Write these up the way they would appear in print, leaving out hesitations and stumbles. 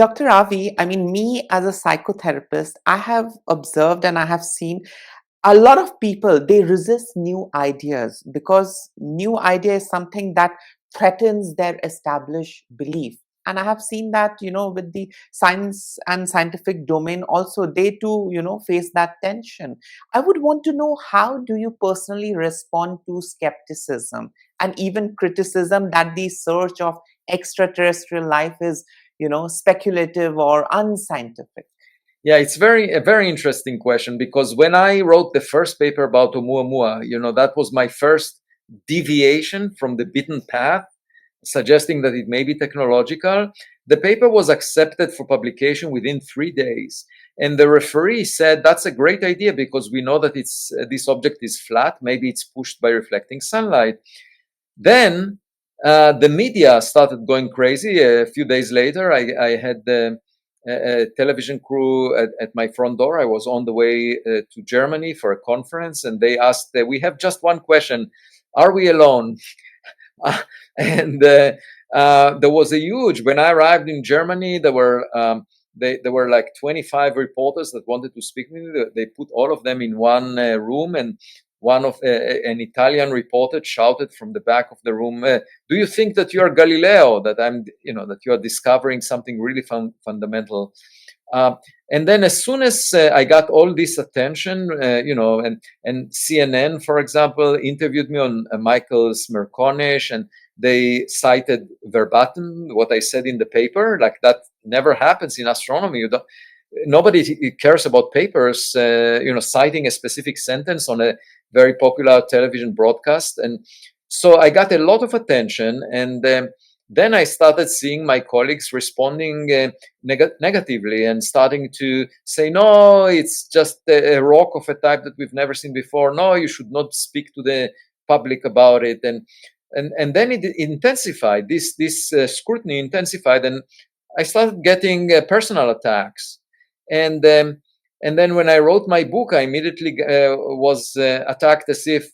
Dr. Avi, I mean, me as a psychotherapist, I have observed and I have seen a lot of people, they resist new ideas because new idea is something that threatens their established belief. And I have seen that, with the science and scientific domain also, they too, face that tension. I would want to know, how do you personally respond to skepticism and even criticism that the search of extraterrestrial life is, speculative or unscientific? Yeah, it's a very interesting question, because when I wrote the first paper about Oumuamua, that was my first deviation from the beaten path, suggesting that it may be technological. The paper was accepted for publication within 3 days. And the referee said, that's a great idea, because we know that this object is flat. Maybe it's pushed by reflecting sunlight. Then the media started going crazy. A few days later, I had a television crew at my front door. I was on the way to Germany for a conference, and they asked, we have just one question: are we alone? And there was a huge. When I arrived in Germany, there were like 25 reporters that wanted to speak with me. They put all of them in one room, and an Italian reporter shouted from the back of the room, "Do you think that you are Galileo? That that you are discovering something really fundamental?" And then, as soon as I got all this attention, and CNN, for example, interviewed me on Michael Smerconish, and they cited verbatim what I said in the paper. Like, that never happens in astronomy. Nobody cares about papers, citing a specific sentence on a very popular television broadcast. And so I got a lot of attention, and then I started seeing my colleagues responding negatively and starting to say, no, it's just a rock of a type that we've never seen before. No, you should not speak to the public about it. And then it intensified. This scrutiny intensified, and I started getting personal attacks. And then when I wrote my book, I immediately was attacked as if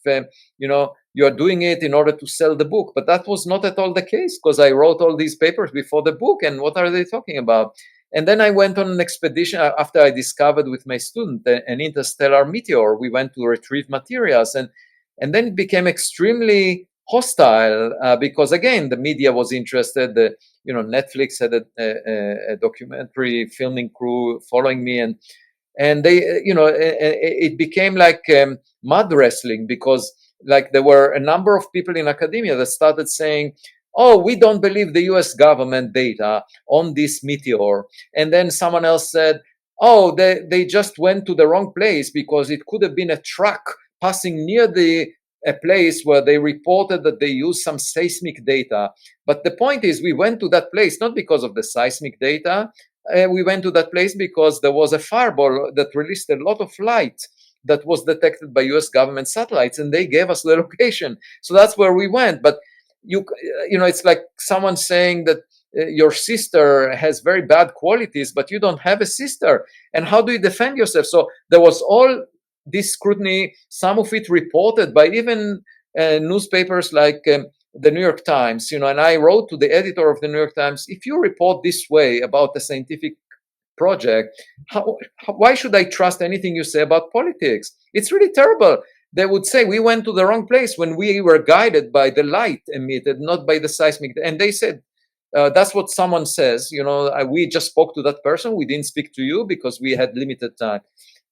you are doing it in order to sell the book. But that was not at all the case, because I wrote all these papers before the book, and what are they talking about? And then I went on an expedition after I discovered with my student an interstellar meteor. We went to retrieve materials, and then it became extremely hostile, because again, the media was interested. Netflix had a documentary filming crew following me, and they, it became like mud wrestling, because like there were a number of people in academia that started saying, oh, we don't believe the US government data on this meteor. And then someone else said, oh, they just went to the wrong place, because it could have been a truck passing near a place where they reported that they used some seismic data. But the point is, we went to that place not because of the seismic data. We went to that place because there was a fireball that released a lot of light that was detected by US government satellites, and they gave us the location. So that's where we went. But it's like someone saying that your sister has very bad qualities, but you don't have a sister. And how do you defend yourself? So there was all this scrutiny, some of it reported by even newspapers like the New York Times, and I wrote to the editor of the New York Times, if you report this way about a scientific project, why should I trust anything you say about politics? It's really terrible. They would say we went to the wrong place when we were guided by the light emitted, not by the seismic. And they said, that's what someone says. We just spoke to that person. We didn't speak to you because we had limited time.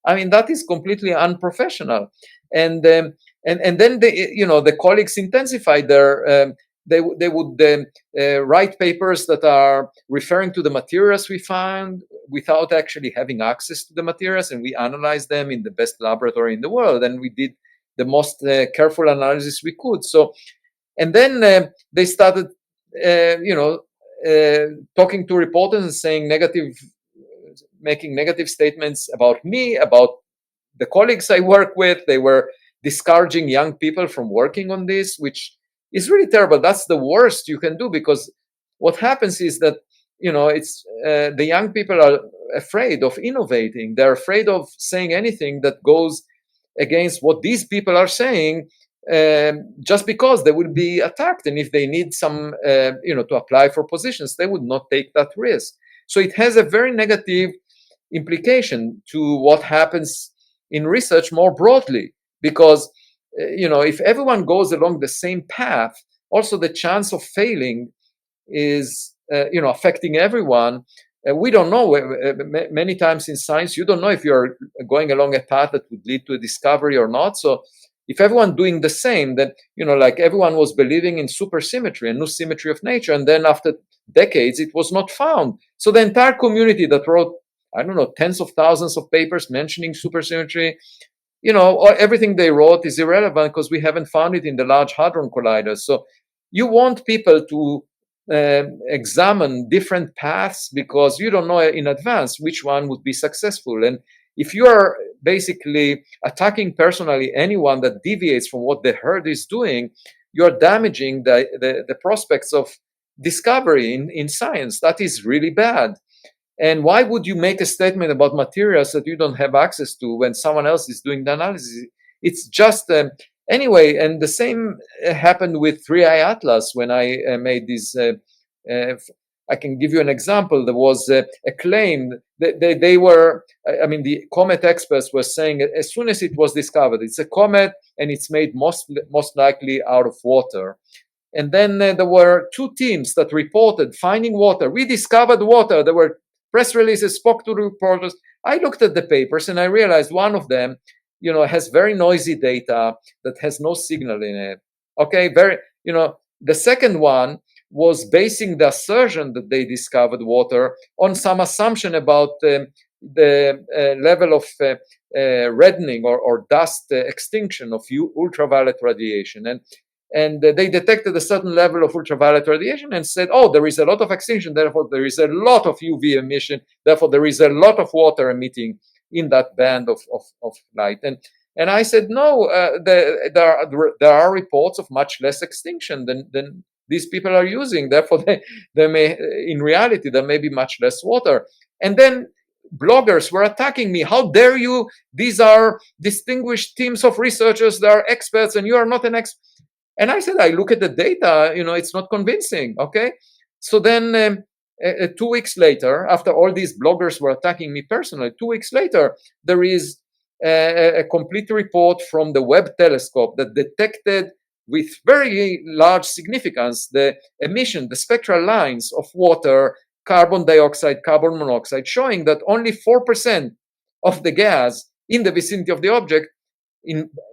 I mean, that is completely unprofessional. And then the colleagues intensified their. They would write papers that are referring to the materials we found without actually having access to the materials, and we analyzed them in the best laboratory in the world, and we did the most careful analysis we could. So, and then they started, talking to reporters and saying making negative statements about me, about the colleagues I work with. They were discouraging young people from working on this, which is really terrible. That's the worst you can do, because what happens is that, it's the young people are afraid of innovating. They're afraid of saying anything that goes against what these people are saying, just because they will be attacked. And if they need some, to apply for positions, they would not take that risk. So it has a very negative implication to what happens in research more broadly, because if everyone goes along the same path, also the chance of failing is affecting everyone. We don't know. Many times in science, you don't know if you're going along a path that would lead to a discovery or not. So if everyone doing the same, then like everyone was believing in supersymmetry, a new symmetry of nature, and then after decades it was not found. So the entire community that wrote, I don't know, tens of thousands of papers mentioning supersymmetry, everything they wrote is irrelevant because we haven't found it in the Large Hadron Collider. So you want people to examine different paths because you don't know in advance which one would be successful. And if you are basically attacking personally anyone that deviates from what the herd is doing, you're damaging the prospects of discovery in science. That is really bad. And why would you make a statement about materials that you don't have access to when someone else is doing the analysis? It's just anyway. And the same happened with 3i Atlas when I made this. I can give you an example. There was a claim that they were, I mean, the comet experts were saying as soon as it was discovered, it's a comet and it's made most likely out of water. And then there were two teams that reported finding water. We discovered water. There were press releases, spoke to the reporters. I looked at the papers and I realized one of them, has very noisy data that has no signal in it. Okay, the second one was basing the assertion that they discovered water on some assumption about the level of reddening or dust extinction of ultraviolet radiation. And they detected a certain level of ultraviolet radiation and said, oh, there is a lot of extinction, therefore there is a lot of UV emission, therefore there is a lot of water emitting in that band of light. And I said, no, there are reports of much less extinction than these people are using. Therefore, they may, in reality, there may be much less water. And then bloggers were attacking me. How dare you? These are distinguished teams of researchers. They are experts, and you are not an expert. And I said, I look at the data, it's not convincing. Okay. So then 2 weeks later, after all these bloggers were attacking me personally, 2 weeks later, there is a complete report from the Webb telescope that detected with very large significance the emission, the spectral lines of water, carbon dioxide, carbon monoxide, showing that only 4% of the gas in the vicinity of the object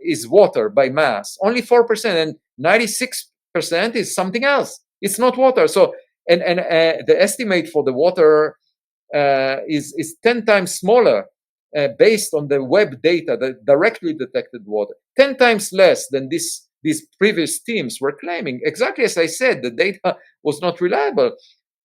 is water by mass. Only 4%, and 96% is something else. It's not water. So, and the estimate for the water is 10 times smaller based on the Webb data that directly detected water. 10 times less than these previous teams were claiming. Exactly as I said, the data was not reliable.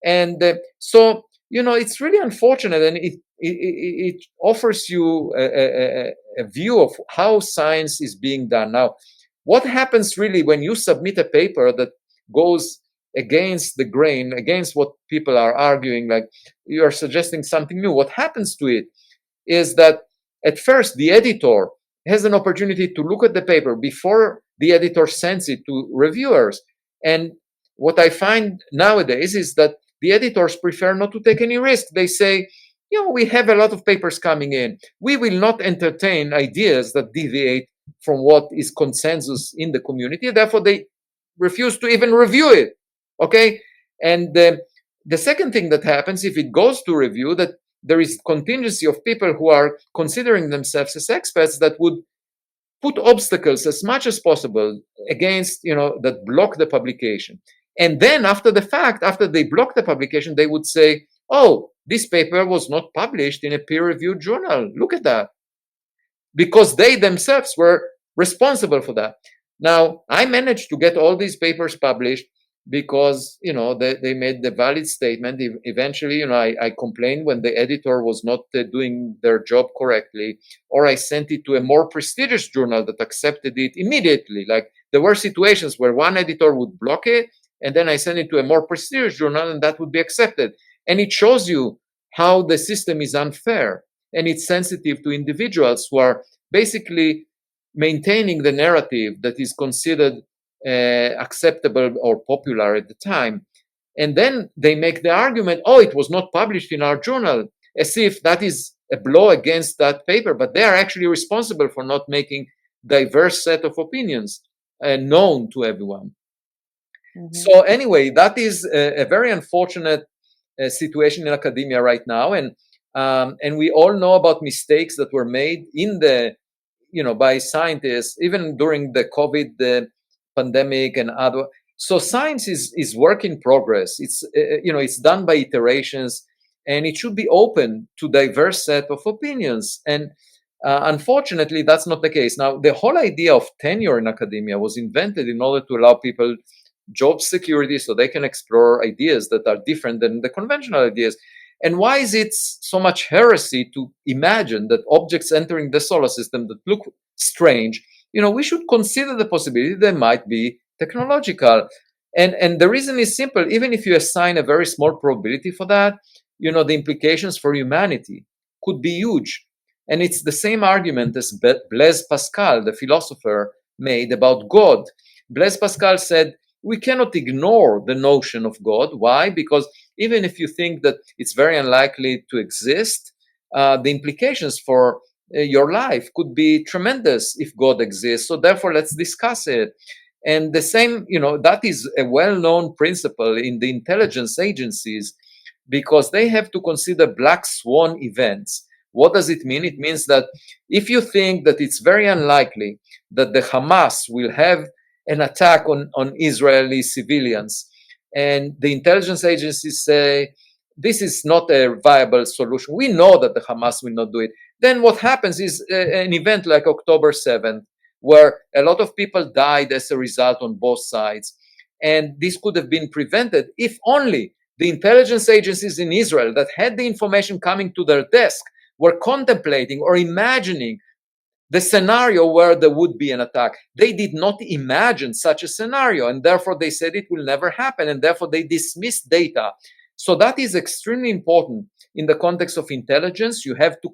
And so, it's really unfortunate, and it offers you a view of how science is being done. Now, what happens really when you submit a paper that goes against the grain, against what people are arguing, like you are suggesting something new? What happens to it is that at first the editor has an opportunity to look at the paper before the editor sends it to reviewers. And what I find nowadays is that the editors prefer not to take any risk. They say, we have a lot of papers coming in. We will not entertain ideas that deviate from what is consensus in the community. Therefore, they refuse to even review it. Okay? And the second thing that happens, if it goes to review, that there is contingency of people who are considering themselves as experts that would put obstacles as much as possible against, that block the publication. And then after the fact, after they block the publication, they would say, oh, this paper was not published in a peer-reviewed journal. Look at that. Because they themselves were responsible for that. Now, I managed to get all these papers published because, they made the valid statement. Eventually, I complained when the editor was not doing their job correctly, or I sent it to a more prestigious journal that accepted it immediately. Like there were situations where one editor would block it, and then I sent it to a more prestigious journal, and that would be accepted. And it shows you how the system is unfair, and it's sensitive to individuals who are basically maintaining the narrative that is considered acceptable or popular at the time. And then they make the argument, oh, it was not published in our journal, as if that is a blow against that paper, but they are actually responsible for not making diverse set of opinions known to everyone. Mhm. So anyway, that is a very unfortunate situation in academia right now, and we all know about mistakes that were made in the by scientists even during the COVID pandemic and other. So science is work in progress. It's done by iterations, and it should be open to diverse set of opinions. And unfortunately, that's not the case. Now, the whole idea of tenure in academia was invented in order to allow people job security so they can explore ideas that are different than the conventional ideas. And why is it so much heresy to imagine that objects entering the solar system that look strange, we should consider the possibility they might be technological. And the reason is simple. Even if you assign a very small probability for that, the implications for humanity could be huge. And it's the same argument as Blaise Pascal, the philosopher, made about God. Blaise Pascal said, we cannot ignore the notion of God. Why? Because even if you think that it's very unlikely to exist, the implications for your life could be tremendous if God exists. So therefore, let's discuss it. And the same, that is a well-known principle in the intelligence agencies, because they have to consider black swan events. What does it mean? It means that if you think that it's very unlikely that the Hamas will have an attack on Israeli civilians, and the intelligence agencies say this is not a viable solution, we know that the Hamas will not do it, then what happens is an event like October 7th, where a lot of people died as a result on both sides. And this could have been prevented if only the intelligence agencies in Israel that had the information coming to their desk were contemplating or imagining the scenario where there would be an attack. They did not imagine such a scenario, and therefore they said it will never happen, and therefore they dismissed data. So that is extremely important in the context of intelligence. You have to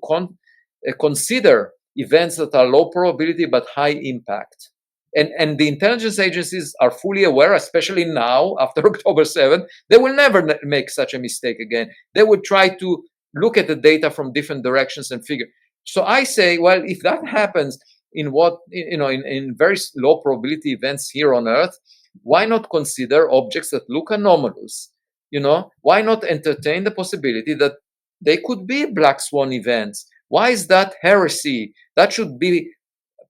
consider events that are low probability but high impact. And the intelligence agencies are fully aware, especially now after October 7th, they will never make such a mistake again. They will try to look at the data from different directions and figure. So I say, well, if that happens in very low probability events here on Earth, why not consider objects that look anomalous? Why not entertain the possibility that they could be black swan events? Why is that heresy? That should be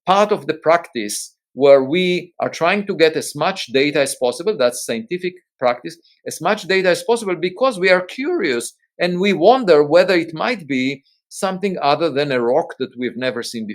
part of the practice where we are trying to get as much data as possible. That's scientific practice, as much data as possible, because we are curious and we wonder whether it might be something other than a rock that we've never seen before.